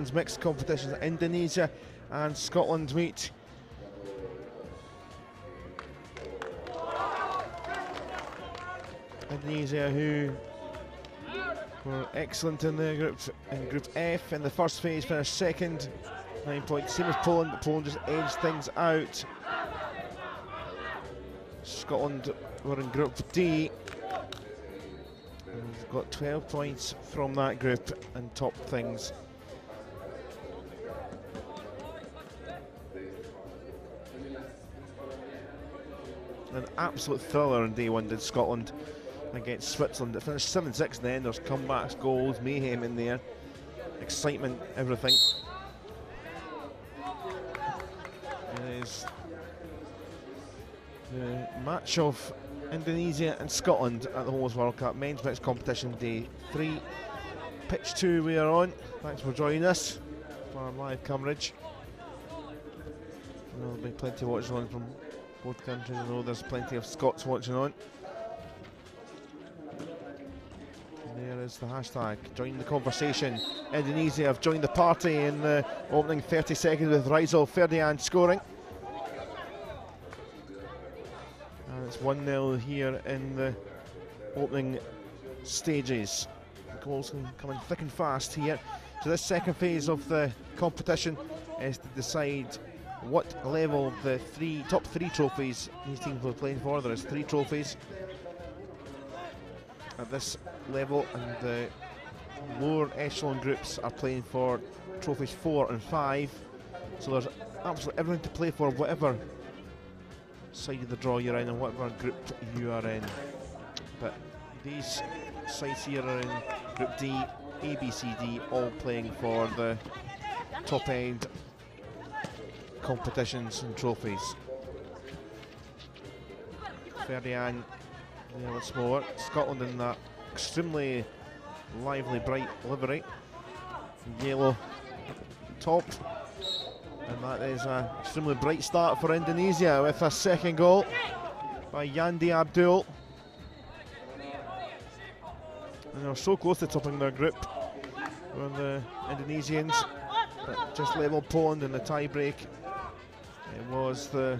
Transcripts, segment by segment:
men's mixed competitions. Indonesia and Scotland meet. Indonesia, who were excellent in their group, in Group F in the first phase, finished second, 9 points, same as Poland, but Poland just edged things out. Scotland were in Group D, and they've got 12 points from that group and top things. An absolute thriller on day one did Scotland against Switzerland. It finished 7-6 in the end. There's comebacks, goals, mayhem in there, excitement, everything. It is the match of Indonesia and Scotland at the Homeless World Cup men's mixed competition day 3. Pitch 2 we are on. Thanks for joining us for our live coverage. There'll be plenty watching on from both countries. I know there's plenty of Scots watching on. There is the hashtag, join the conversation. Indonesia have joined the party in the opening 30 seconds with Rizal Ferdinand scoring. And it's 1-0 here in the opening stages. The goals coming thick and fast here. So this second phase of the competition is to decide what level the top three trophies these teams will be playing for. There is 3 trophies at this level, and the lower echelon groups are playing for trophies 4 and 5. So there's absolutely everything to play for, whatever side of the draw you're in and whatever group you are in. But these sides here are in Group D, A, B, C, D, all playing for the top end competitions and trophies. Ferdinand there once more. Scotland in that extremely lively, bright livery. Yellow top. And that is an extremely bright start for Indonesia with a second goal by Yandi Abdul. And they're so close to topping their group were the Indonesians, but just level Poland in the tie break. It was the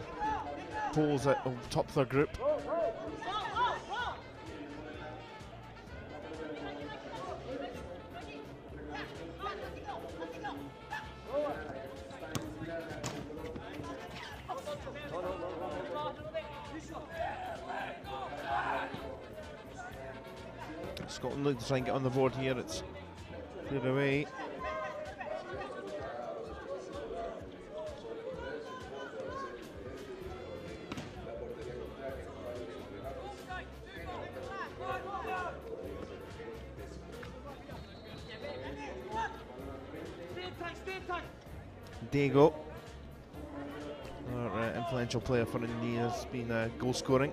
Poles that topped their group. Scotland look to try and get on the board here. It's cleared away. Diego, our influential player for India, has been goal scoring.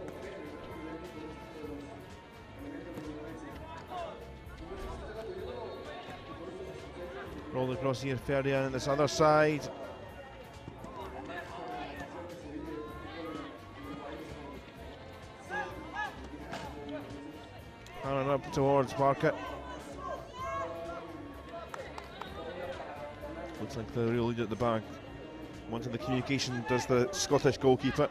Rolled across here, Ferdinand on this other side. And up towards Barkett. Looks like the real lead at the back. Wanting the communication does the Scottish goalkeeper.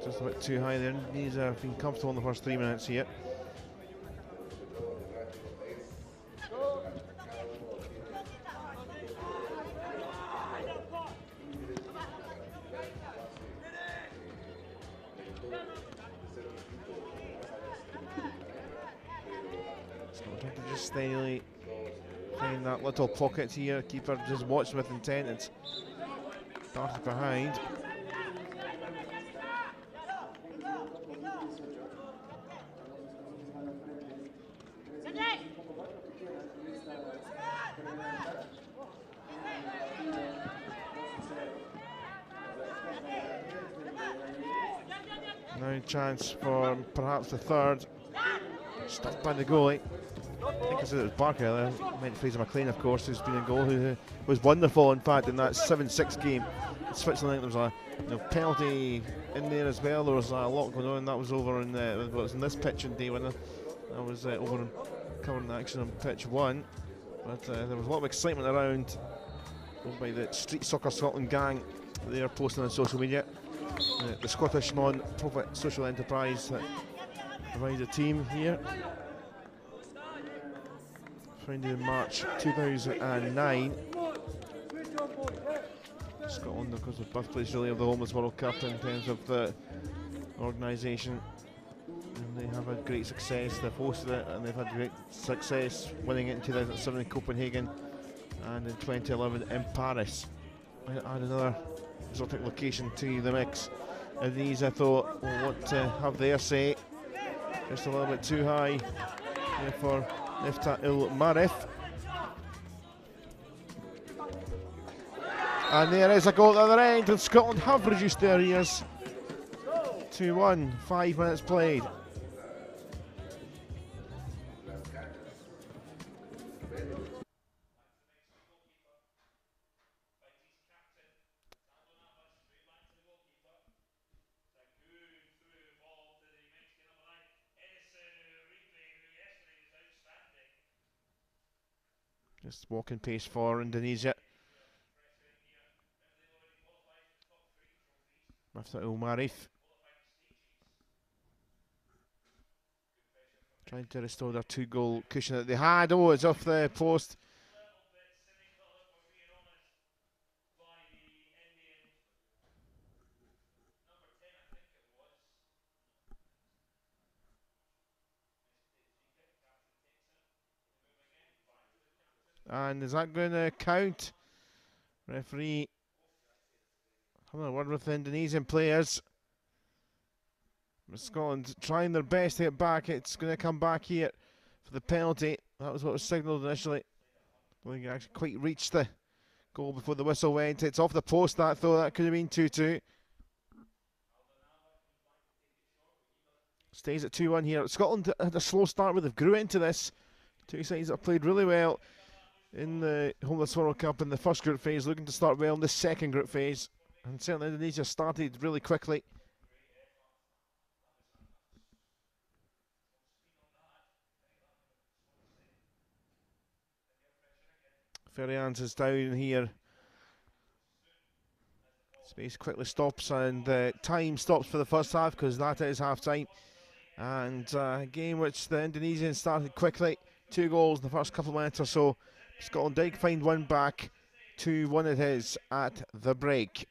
Just a bit too high there. He's been comfortable in the first 3 minutes here. Just steadily find that little pocket here. Keeper just watched with intent. It's started behind. Now chance for perhaps the third. Stopped by the goalie. I think I said it was Barker there. I meant Fraser McLean, of course, who's been in goal, who was wonderful, in fact, in that 7-6 game in Switzerland. There was a penalty in there as well. There was a lot going on. That was over in this pitch in day winner. That was over and covering the action on pitch 1. But there was a lot of excitement around by the Street Soccer Scotland gang. They are posting on social media. The Scottish non-profit social enterprise that provides a team here. Founded in March 2009. Scotland, of course, the birthplace really of the Homeless World Cup in terms of the organisation. And they have had great success. They've hosted it and they've had great success winning it in 2007 in Copenhagen and in 2011 in Paris. Add another exotic location to the mix. And these, I thought, will want to have their say. Just a little bit too high for Nifta Il Marif. And there is a goal at the other end, and Scotland have reduced their arrears to 1. 5 minutes played. Just walking pace for Indonesia. After Il Marif. Trying to restore their 2-goal cushion that they had. Oh, it's off the post. And is that going to count? Referee having a word with the Indonesian players. Scotland trying their best to get back. It's going to come back here for the penalty. That was what was signalled initially. I think it actually quite reached the goal before the whistle went. It's off the post, that though. That could have been 2-2. Stays at 2-1 here. Scotland had a slow start, but they've grew into this. Two sides that have played really well in the Homeless World Cup in the first group phase, looking to start well in the second group phase. And certainly Indonesia started really quickly. Ferrians is down here. Space quickly stops, and time stops for the first half because that is half time. And a game which the Indonesians started quickly. 2 goals in the first couple of minutes or so. Scotland did find one back. 2-1 it is at the break.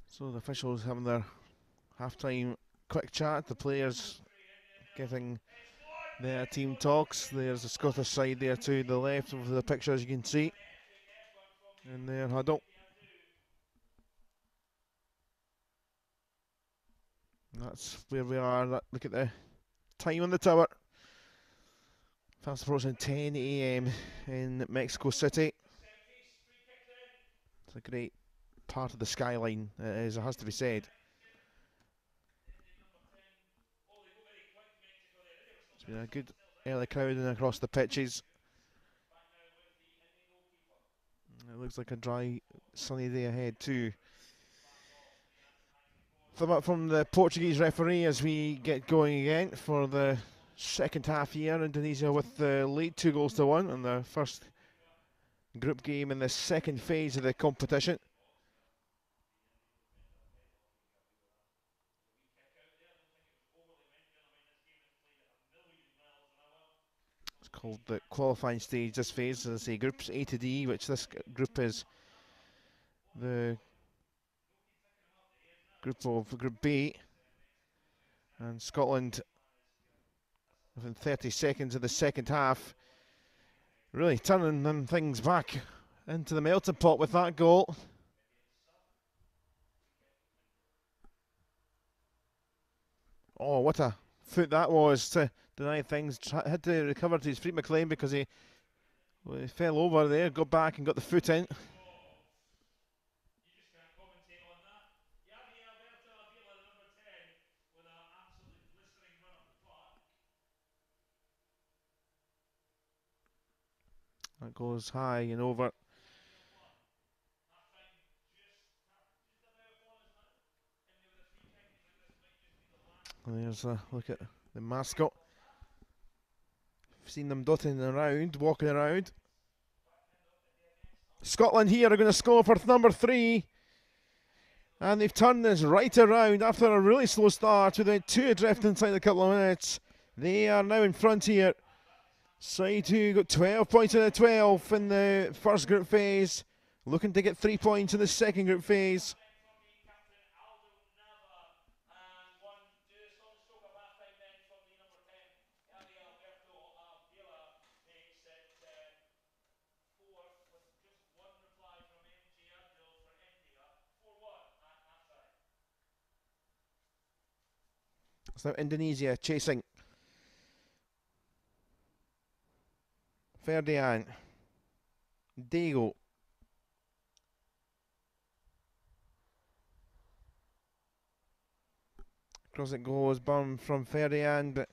So the officials having their half-time quick chat, the players getting their team talks. There's the Scottish side there to the left of the picture, as you can see, in their huddle. That's where we are. Look at the time on the tower. Fast approaching 10 AM in Mexico City. It's a great part of the skyline, as it has to be said. It's been a good early crowding across the pitches. It looks like a dry, sunny day ahead too. From the Portuguese referee as we get going again for the second half here. Indonesia with the lead 2-1 in the first group game in the second phase of the competition. It's called the qualifying stage, this phase, as I say, groups A to D, which this group is the group B. And Scotland within 30 seconds of the second half. Really turning them things back into the melting pot with that goal. Oh, what a foot that was to deny things. Had to recover to his feet, McLean, because he fell over there, got back and got the foot in. That goes high and over. And there's a look at the mascot. Seen them dotting around, walking around. Scotland here are going to score for number 3. And they've turned this right around after a really slow start with 2 adrift inside a couple of minutes. They are now in front here. Side 2 got 12 points out of 12 in the first group phase. Looking to get 3 points in the second group phase. It's now Indonesia chasing. Ferdinand. Diego. Across it goes, burn from Ferdinand, but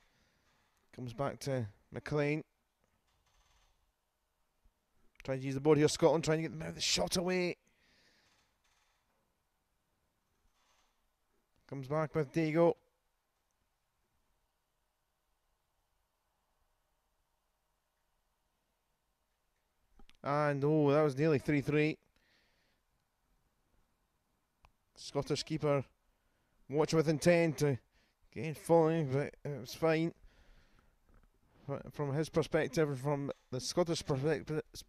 comes back to McLean. Trying to use the board here, Scotland, trying to get the shot away. Comes back with Diego. And oh, that was nearly 3-3. Scottish keeper watch with intent to get falling, but it was fine. From his perspective, from the Scottish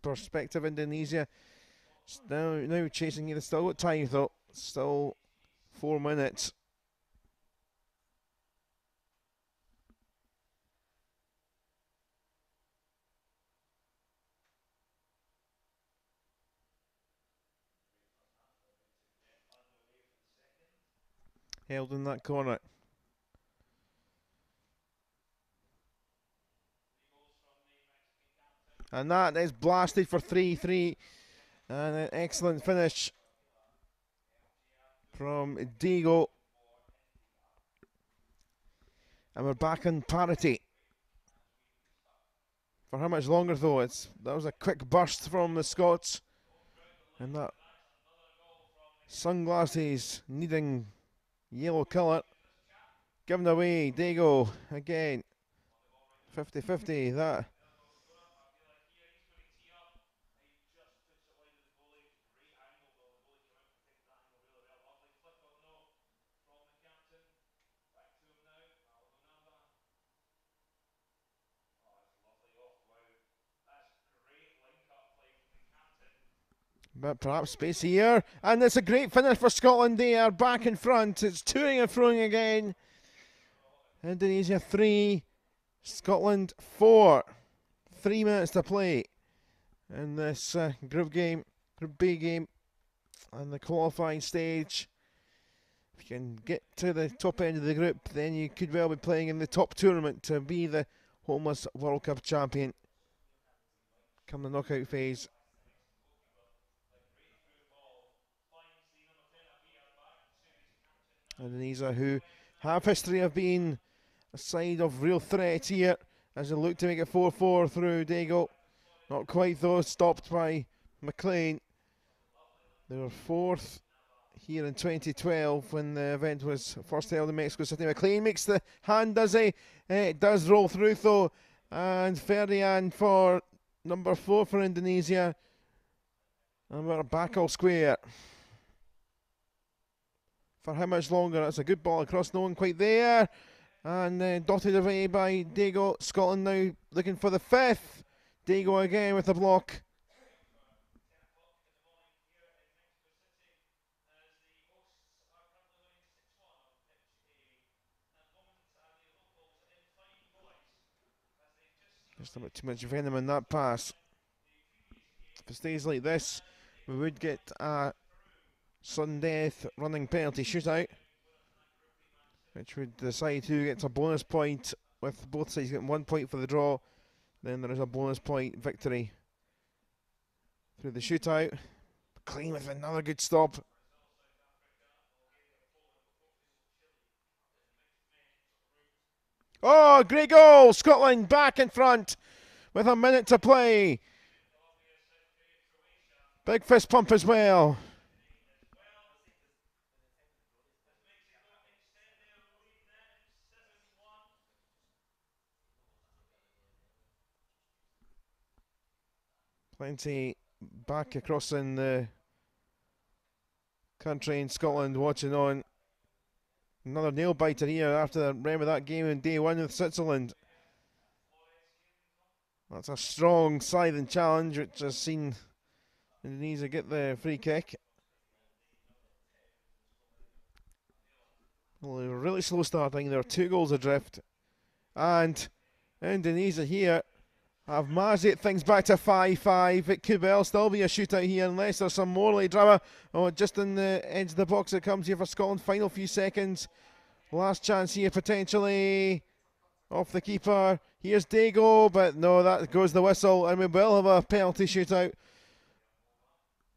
perspective, Indonesia now chasing it. Still got time though. Still 4 minutes. Held in that corner. And that is blasted for 3-3. And an excellent finish from Diego. And we're back in parity. For how much longer though? That was a quick burst from the Scots. And that sunglasses needing yellow colour. Given away, Diego again. 50-50, that. But perhaps space here, and it's a great finish for Scotland. They are back in front. It's toing and froing again. Indonesia 3, Scotland 4. 3 minutes to play in this Group B game, and the qualifying stage. If you can get to the top end of the group, then you could well be playing in the top tournament to be the homeless World Cup champion come the knockout phase. Indonesia, who have history of being a side of real threat here, as they look to make it 4-4 through Diego. Not quite though, stopped by McLean. They were 4th here in 2012 when the event was first held in Mexico City. McLean makes the hand, does he? It does roll through though. And Ferdinand for number 4 for Indonesia. And we're back all square. For how much longer? That's a good ball across, no one quite there. And dotted away by Diego. Scotland now looking for the 5th. Diego again with the block. Just a bit too much venom in that pass. If it stays like this, we would get a sudden death running penalty shootout, which would decide who gets a bonus point, with both sides getting 1 point for the draw. Then there is a bonus point victory through the shootout. Clean with another good stop. Oh, great goal! Scotland back in front with a minute to play. Big fist pump as well. Plenty back across in the country in Scotland watching on. Another nail biter here after remember that game in day one with Switzerland. That's a strong scything challenge which has seen Indonesia get the free kick. Well, they were really slow starting. There were 2 goals adrift. And Indonesia here have managed to get things back to 5-5. It could well still be a shootout here unless there's some more late drama. Oh, just in the edge of the box it comes here for Scotland. Final few seconds. Last chance here potentially. Off the keeper. Here's Dago, but no, that goes the whistle, and we will have a penalty shootout.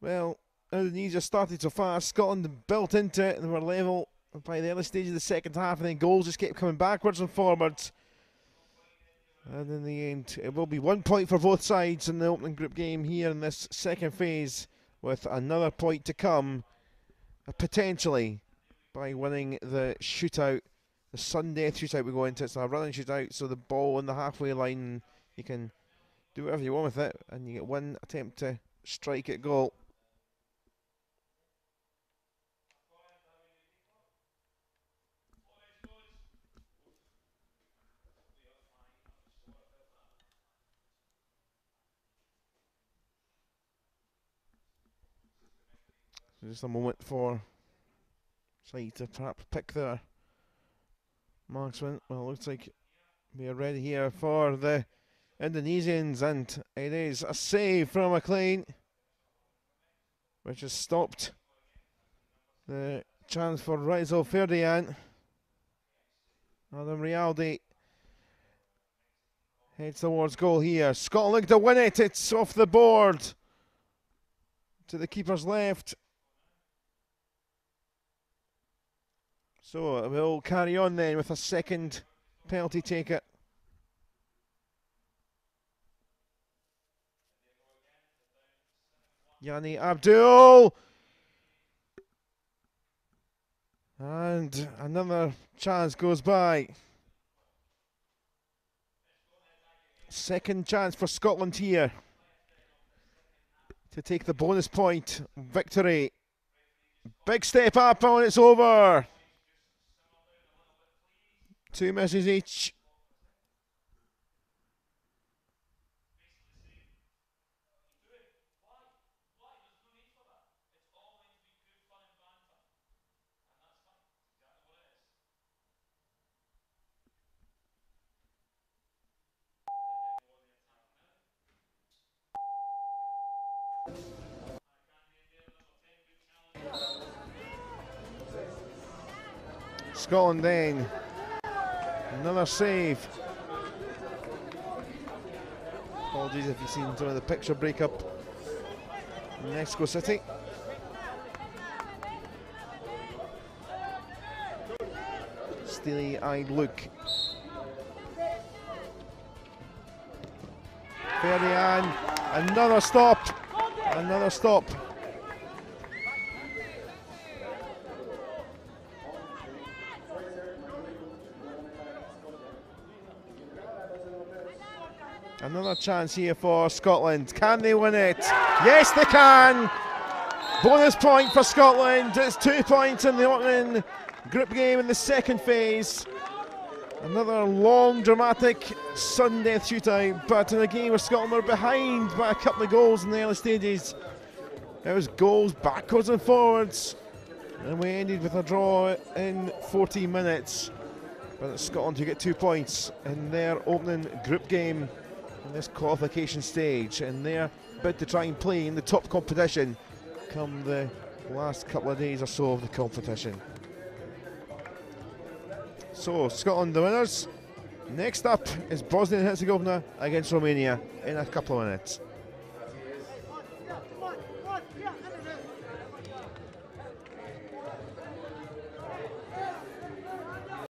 Well, Indonesia started so fast. Scotland built into it and were level by the early stage of the second half, and then goals just kept coming backwards and forwards. And in the end, it will be 1 point for both sides in the opening group game here in this second phase, with another point to come, potentially, by winning the shootout. The sudden death shootout we go into. It's a running shootout, so the ball on the halfway line, you can do whatever you want with it, and you get 1 attempt to strike at goal. Just a moment for side to perhaps pick their marksman. Well, it looks like we are ready here for the Indonesians, and it is a save from McLean, which has stopped the chance for Rizal Ferdian. Adam Rialdi heads towards goal here. Scotland to win it. It's off the board to the keeper's left. So we'll carry on then with a second penalty taker. Yani Abdul. And another chance goes by. Second chance for Scotland here to take the bonus point victory. Big step up and it's over. 2 misses each. Scotland then. Another save. Apologies if you've seen some of the picture breakup in Mexico City. Steely-eyed look. Ferdinand, another stop. Another stop. Another chance here for Scotland. Can they win it? Yes, they can! Bonus point for Scotland. It's 2 points in the opening group game in the second phase. Another long, dramatic sudden death shootout, but in a game where Scotland were behind by a couple of goals in the early stages. It was goals backwards and forwards, and we ended with a draw in 40 minutes. But it's Scotland who get 2 points in their opening group game in this qualification stage, and they're about to try and play in the top competition come the last couple of days or so of the competition. So Scotland the winners. Next up is Bosnia and Herzegovina against Romania in a couple of minutes.